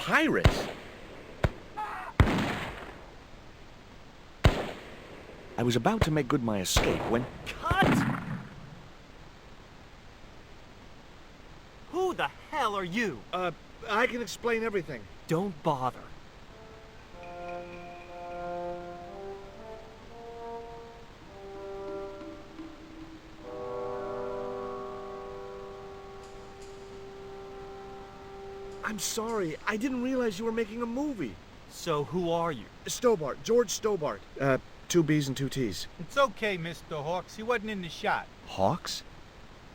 Pirates? I was about to make good my escape when... Cut! Who the hell are you? I can explain everything. Don't bother. I'm sorry. I didn't realize you were making a movie. So who are you? Stobart. George Stobart. 2 B's and 2 T's. It's okay, Mr. Hawks. He wasn't in the shot. Hawks?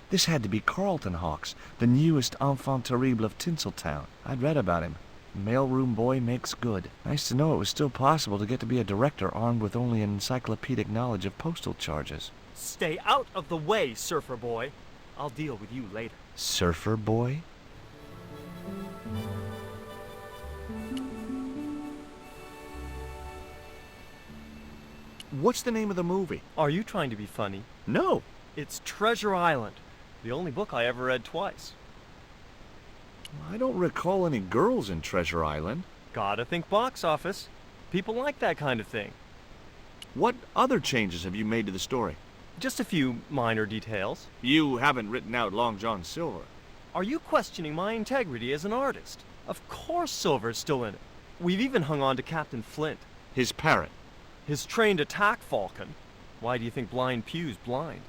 This had to be Carlton Hawks, the newest enfant terrible of Tinseltown. I'd read about him. Mailroom boy makes good. Nice to know it was still possible to get to be a director armed with only an encyclopedic knowledge of postal charges. Stay out of the way, surfer boy. I'll deal with you later. Surfer boy? What's the name of the movie? Are you trying to be funny? No. It's Treasure Island, the only book I ever read twice. I don't recall any girls in Treasure Island. Gotta think box office. People like that kind of thing. What other changes have you made to the story? Just a few minor details. You haven't written out Long John Silver. Are you questioning my integrity as an artist? Of course Silver's still in it. We've even hung on to Captain Flint. His parrot. His trained attack falcon. Why do you think Blind Pew's blind?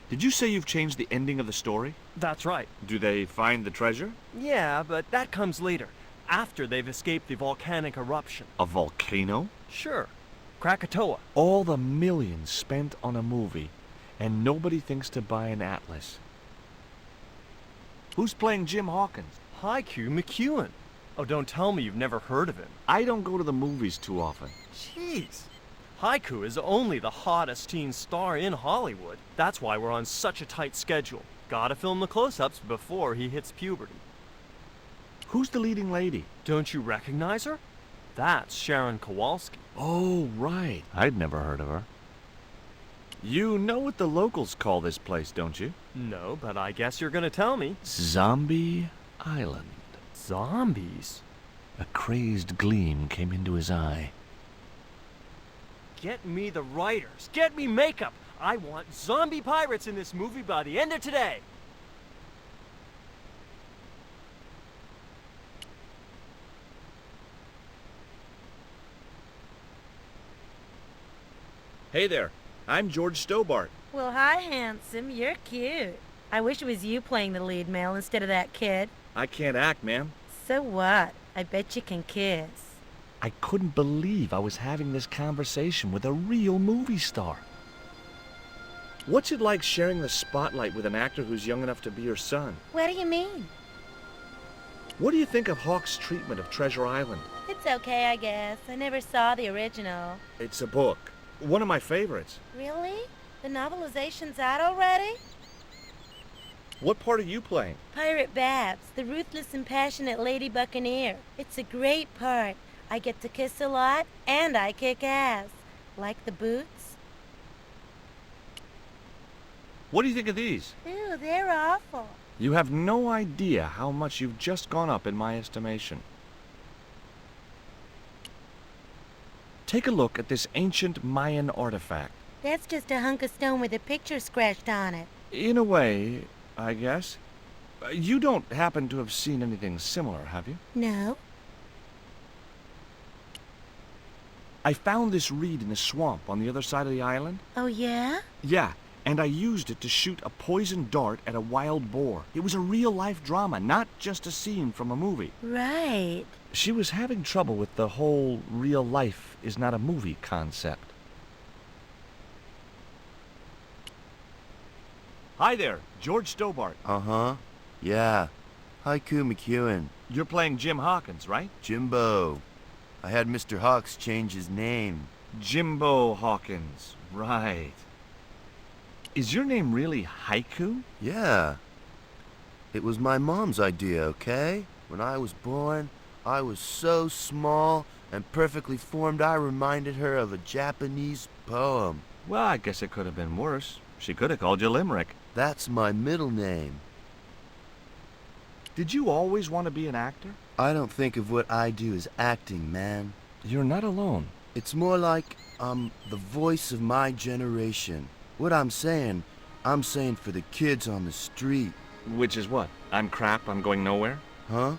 Did you say you've changed the ending of the story? That's right. Do they find the treasure? Yeah, but that comes later, after they've escaped the volcanic eruption. A volcano? Sure. Krakatoa. All the millions spent on a movie, and nobody thinks to buy an atlas. Who's playing Jim Hawkins? Haiku McEwen. Oh, don't tell me you've never heard of him. I don't go to the movies too often. Jeez. Haiku is only the hottest teen star in Hollywood. That's why we're on such a tight schedule. Gotta film the close-ups before he hits puberty. Who's the leading lady? Don't you recognize her? That's Sharon Kowalski. Oh, right. I'd never heard of her. You know what the locals call this place, don't you? No, but I guess you're gonna tell me. Zombie Island. Zombies? A crazed gleam came into his eye. Get me the writers. Get me makeup. I want zombie pirates in this movie by the end of today. Hey there. I'm George Stobart. Well, hi, handsome. You're cute. I wish it was you playing the lead male instead of that kid. I can't act, ma'am. So what? I bet you can kiss. I couldn't believe I was having this conversation with a real movie star. What's it like sharing the spotlight with an actor who's young enough to be your son? What do you mean? What do you think of Hawk's treatment of Treasure Island? It's okay, I guess. I never saw the original. It's a book. One of my favorites. Really? The novelization's out already? What part are you playing? Pirate Babs, the ruthless and passionate lady buccaneer. It's a great part. I get to kiss a lot, and I kick ass. Like the boots? What do you think of these? Ew, they're awful. You have no idea how much you've just gone up in my estimation. Take a look at this ancient Mayan artifact. That's just a hunk of stone with a picture scratched on it. In a way, I guess. You don't happen to have seen anything similar, have you? No. I found this reed in the swamp on the other side of the island. Oh, yeah? Yeah, and I used it to shoot a poisoned dart at a wild boar. It was a real-life drama, not just a scene from a movie. Right. She was having trouble with the whole real life is not a movie concept. Hi there, George Stobart. Uh-huh. Yeah. Haiku McEwen. You're playing Jim Hawkins, right? Jimbo. I had Mr. Hawks change his name. Jimbo Hawkins, right. Is your name really Haiku? Yeah. It was my mom's idea, okay? When I was born, I was so small and perfectly formed I reminded her of a Japanese poem. Well, I guess it could have been worse. She could have called you Limerick. That's my middle name. Did you always want to be an actor? I don't think of what I do as acting, man. You're not alone. It's more like I'm the voice of my generation. What I'm saying for the kids on the street. Which is what? I'm crap, I'm going nowhere? Huh?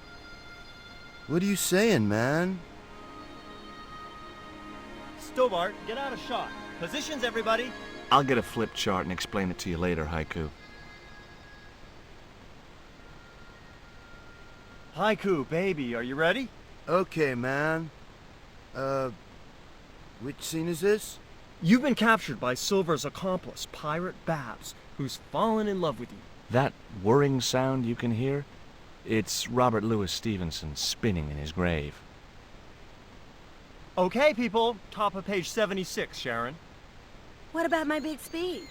What are you saying, man? Stobart, get out of shot. Positions, everybody. I'll get a flip chart and explain it to you later, Haiku. Haiku, baby, are you ready? Okay, man. Which scene is this? You've been captured by Silver's accomplice, Pirate Babs, who's fallen in love with you. That whirring sound you can hear? It's Robert Louis Stevenson spinning in his grave. Okay, people, top of page 76, Sharon. What about my big speech?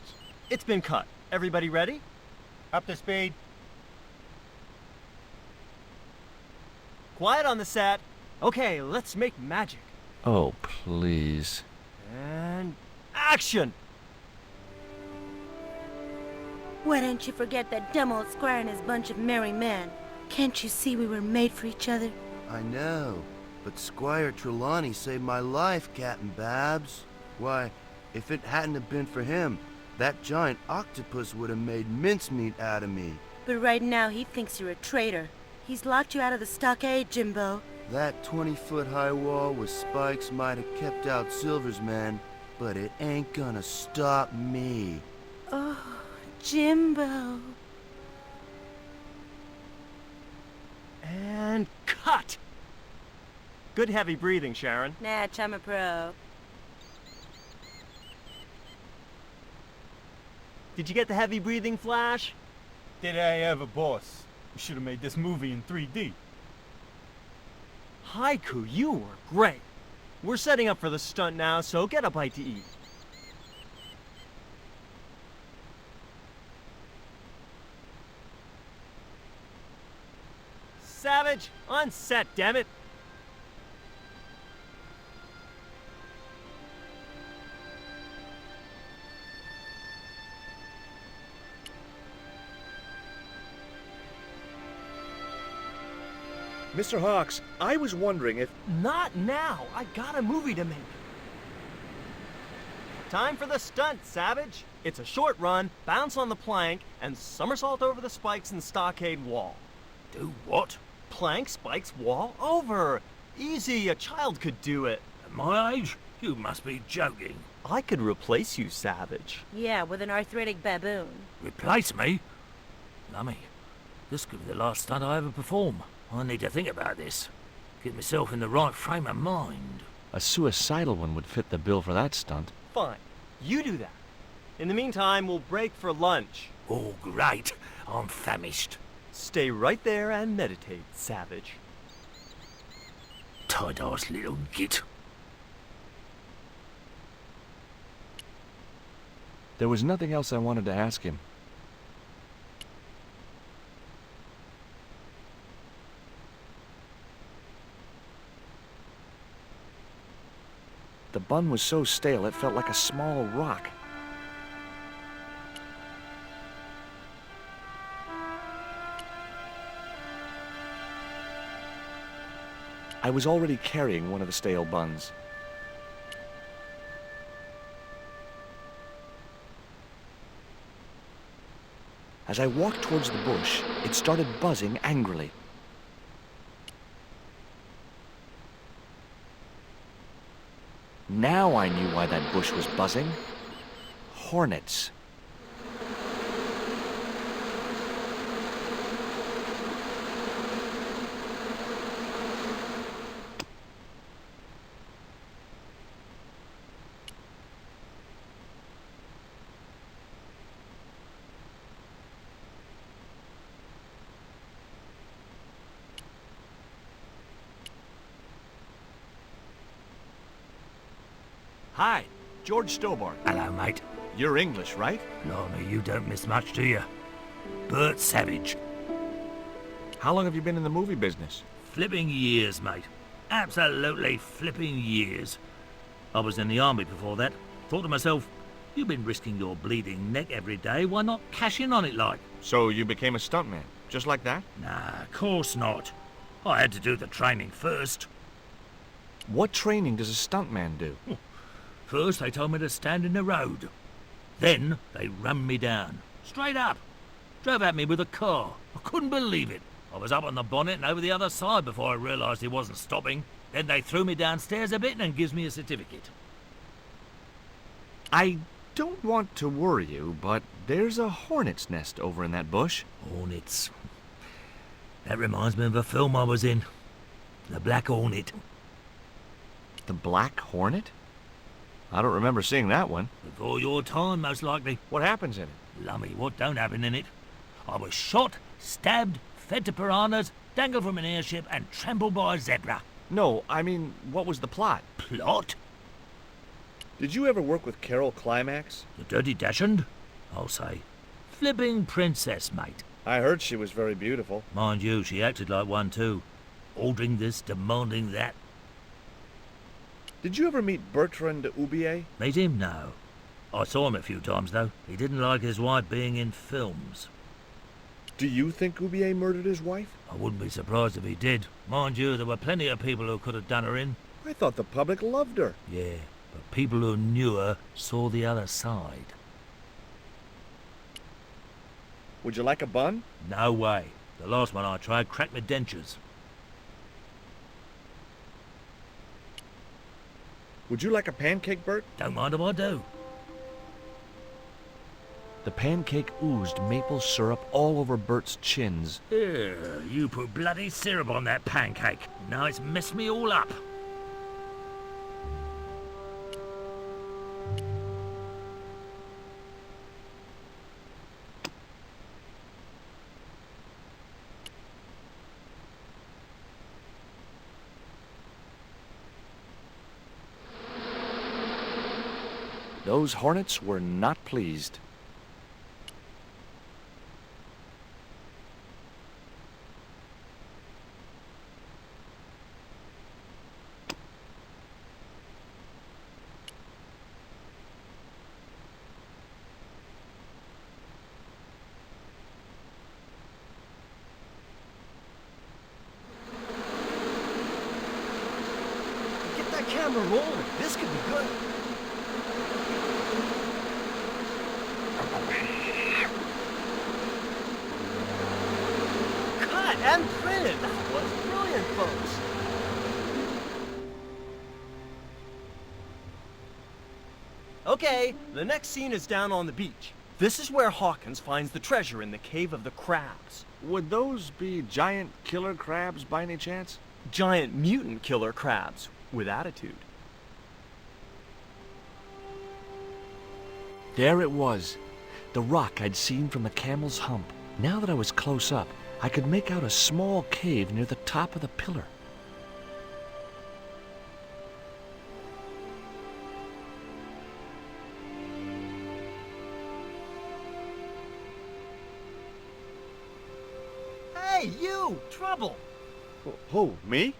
It's been cut. Everybody ready? Up to speed. Quiet on the set. Okay, let's make magic. Oh, please. And action! Why don't you forget that dumb old squire and his bunch of merry men? Can't you see we were made for each other? I know, but Squire Trelawney saved my life, Captain Babs. Why, if it hadn't have been for him, that giant octopus would have made mincemeat out of me. But right now he thinks you're a traitor. He's locked you out of the stockade, Jimbo. That 20-foot high wall with spikes might have kept out Silver's men, but it ain't gonna stop me. Oh, Jimbo. And cut! Good heavy breathing, Sharon. Natch, I'm a pro. Did you get the heavy breathing, Flash? Did I ever, boss? We should have made this movie in 3D. Haiku, you were great. We're setting up for the stunt now, so get a bite to eat. Savage, on set, damn it. Mr. Hawks, I was wondering if... Not now. I got a movie to make. Time for the stunt, Savage. It's a short run, bounce on the plank, and somersault over the spikes in the stockade wall. Do what? Plank, spikes, wall, over. Easy, a child could do it. At my age? You must be joking. I could replace you, Savage. Yeah, with an arthritic baboon. Replace me? Lummy, this could be the last stunt I ever perform. I need to think about this. Get myself in the right frame of mind. A suicidal one would fit the bill for that stunt. Fine. You do that. In the meantime, we'll break for lunch. Oh, great. I'm famished. Stay right there and meditate, Savage. Tight-ass little git. There was nothing else I wanted to ask him. The bun was so stale it felt like a small rock. I was already carrying one of the stale buns. As I walked towards the bush, it started buzzing angrily. Now I knew why that bush was buzzing. Hornets. Hi, George Stobart. Hello, mate. You're English, right? Blimey, you don't miss much, do you? Bert Savage. How long have you been in the movie business? Flipping years, mate. Absolutely flipping years. I was in the army before that. Thought to myself, you've been risking your bleeding neck every day, why not cash in on it like? So you became a stuntman, just like that? Nah, of course not. I had to do the training first. What training does a stuntman do? First, they told me to stand in the road. Then, they rammed me down. Straight up. Drove at me with a car. I couldn't believe it. I was up on the bonnet and over the other side before I realised he wasn't stopping. Then they threw me downstairs a bit and gives me a certificate. I don't want to worry you, but there's a hornet's nest over in that bush. Hornets. That reminds me of a film I was in. The Black Hornet. The Black Hornet? I don't remember seeing that one. Before your time, most likely. What happens in it? Lummy, what don't happen in it? I was shot, stabbed, fed to piranhas, dangled from an airship, and trampled by a zebra. No, I mean, what was the plot? Plot? Did you ever work with Carol Climax? The Dirty Dachshund? I'll say. Flipping princess, mate. I heard she was very beautiful. Mind you, she acted like one too. Ordering this, demanding that. Did you ever meet Bertrand Oubier? Meet him? No. I saw him a few times, though. He didn't like his wife being in films. Do you think Oubier murdered his wife? I wouldn't be surprised if he did. Mind you, there were plenty of people who could have done her in. I thought the public loved her. Yeah, but people who knew her saw the other side. Would you like a bun? No way. The last one I tried cracked my dentures. Would you like a pancake, Bert? Don't mind if I do. The pancake oozed maple syrup all over Bert's chins. Ugh, you put bloody syrup on that pancake. Now it's messed me all up. Those hornets were not pleased. Get that camera rolling. This could be good. Cut and printed. That was brilliant, folks. Okay, the next scene is down on the beach. This is where Hawkins finds the treasure in the Cave of the Crabs. Would those be giant killer crabs by any chance? Giant mutant killer crabs with attitude. There it was, the rock I'd seen from the camel's hump. Now that I was close up, I could make out a small cave near the top of the pillar. Hey, you! Trouble! Who, me?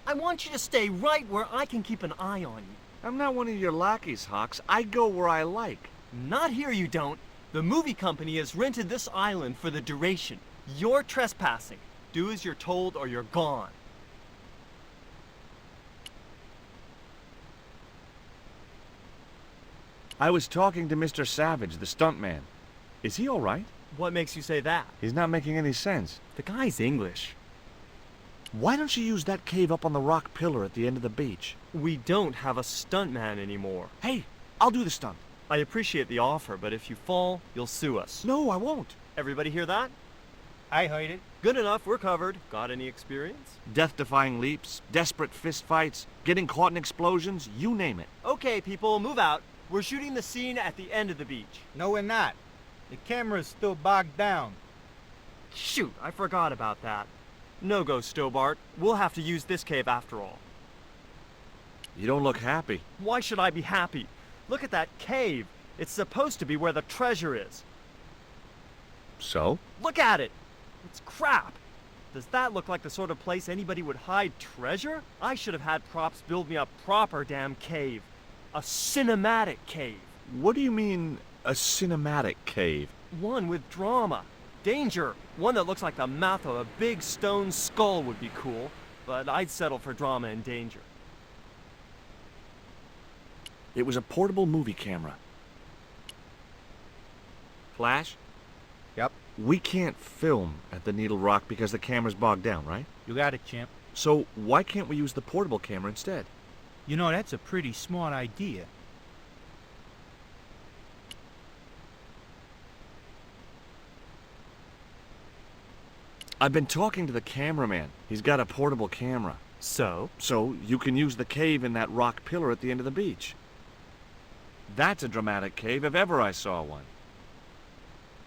I want you to stay right where I can keep an eye on you. I'm not one of your lackeys, Hawks. I go where I like. Not here, you don't. The movie company has rented this island for the duration. You're trespassing. Do as you're told or you're gone. I was talking to Mr. Savage, the stuntman. Is he all right? What makes you say that? He's not making any sense. The guy's English. Why don't you use that cave up on the rock pillar at the end of the beach? We don't have a stuntman anymore. Hey, I'll do the stunt. I appreciate the offer, but if you fall, you'll sue us. No, I won't. Everybody hear that? I heard it. Good enough, we're covered. Got any experience? Death-defying leaps, desperate fistfights, getting caught in explosions, you name it. Okay, people, move out. We're shooting the scene at the end of the beach. No, we're not. The camera's still bogged down. Shoot, I forgot about that. No go, Stobart. We'll have to use this cave after all. You don't look happy. Why should I be happy? Look at that cave. It's supposed to be where the treasure is. So? Look at it. It's crap. Does that look like the sort of place anybody would hide treasure? I should have had props build me a proper damn cave. A cinematic cave. What do you mean, a cinematic cave? One with drama. Danger. One that looks like the mouth of a big stone skull would be cool, but I'd settle for drama and danger. It was a portable movie camera. Flash? Yep. We can't film at the Needle Rock because the camera's bogged down, right? You got it, champ. So why can't we use the portable camera instead? You know, that's a pretty smart idea. I've been talking to the cameraman. He's got a portable camera. So? So you can use the cave in that rock pillar at the end of the beach. That's a dramatic cave if ever I saw one.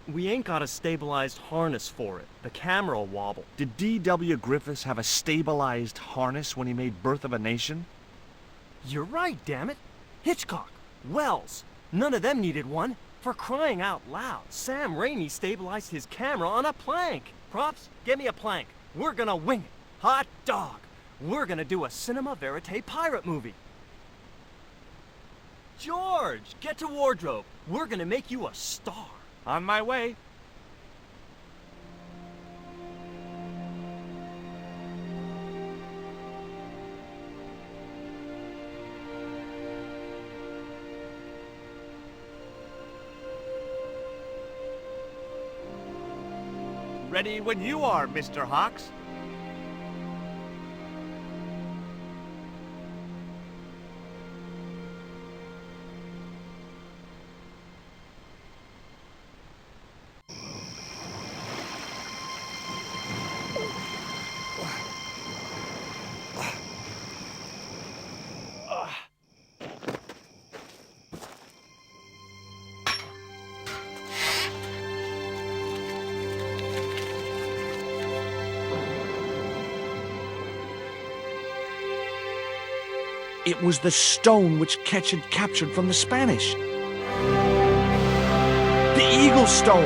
We ain't got a stabilized harness for it. The camera'll wobble. Did D.W. Griffiths have a stabilized harness when he made Birth of a Nation? You're right, damn it. Hitchcock, Wells, none of them needed one. For crying out loud, Sam Raimi stabilized his camera on a plank. Props, get me a plank. We're gonna wing it. Hot dog. We're gonna do a cinema verite pirate movie. George, get to wardrobe. We're gonna make you a star. On my way. Ready when you are, Mr. Hawks. It was the stone which Ketch had captured from the Spanish. The Eagle Stone!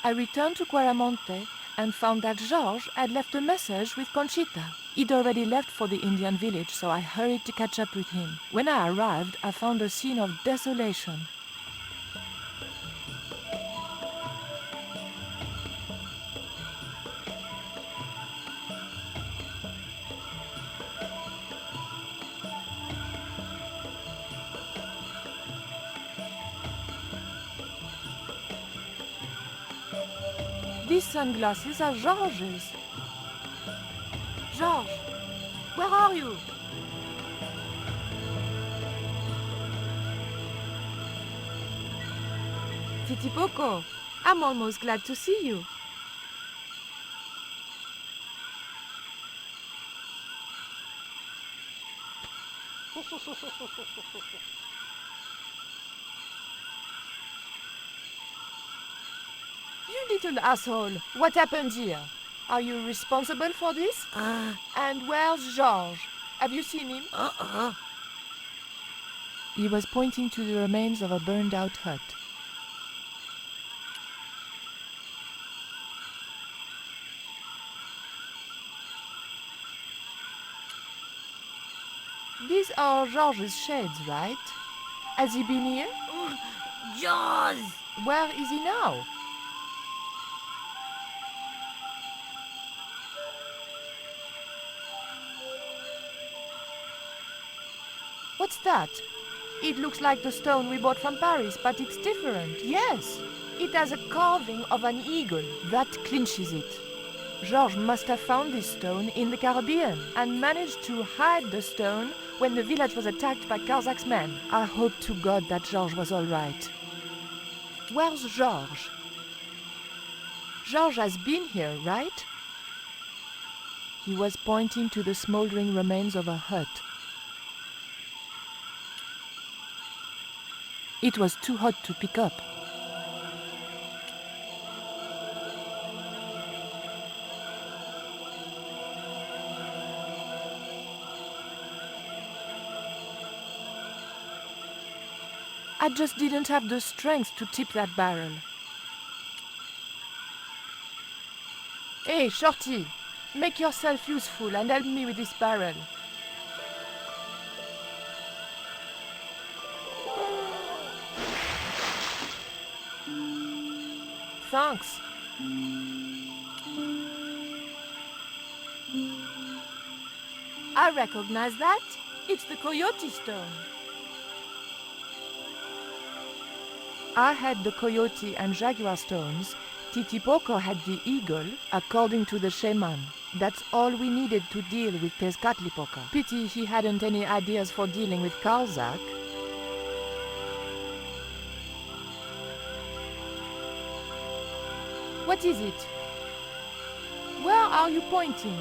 I returned to Quaramonte and found that George had left a message with Conchita. He'd already left for the Indian village, so I hurried to catch up with him. When I arrived, I found a scene of desolation. These sunglasses are George's. George, where are you? Titipoco, I'm almost glad to see you. You little asshole, what happened here? Are you responsible for this? And where's George? Have you seen him? He was pointing to the remains of a burned-out hut. These are George's shades, right? Has he been here? Jaws! Where is he now? What's that? It looks like the stone we bought from Paris, but it's different. Yes, it has a carving of an eagle. That clinches it. George must have found this stone in the Caribbean and managed to hide the stone when the village was attacked by Carzak's men. I hope to God that George was all right. Where's George? George has been here, right? He was pointing to the smoldering remains of a hut. It was too hot to pick up. I just didn't have the strength to tip that barrel. Hey, Shorty, make yourself useful and help me with this barrel. Thanks. I recognize that. It's the coyote stone. I had the coyote and jaguar stones. Titipoco had the eagle, according to the shaman. That's all we needed to deal with Tezcatlipoca. Pity he hadn't any ideas for dealing with Karlzak. What is it? Where are you pointing?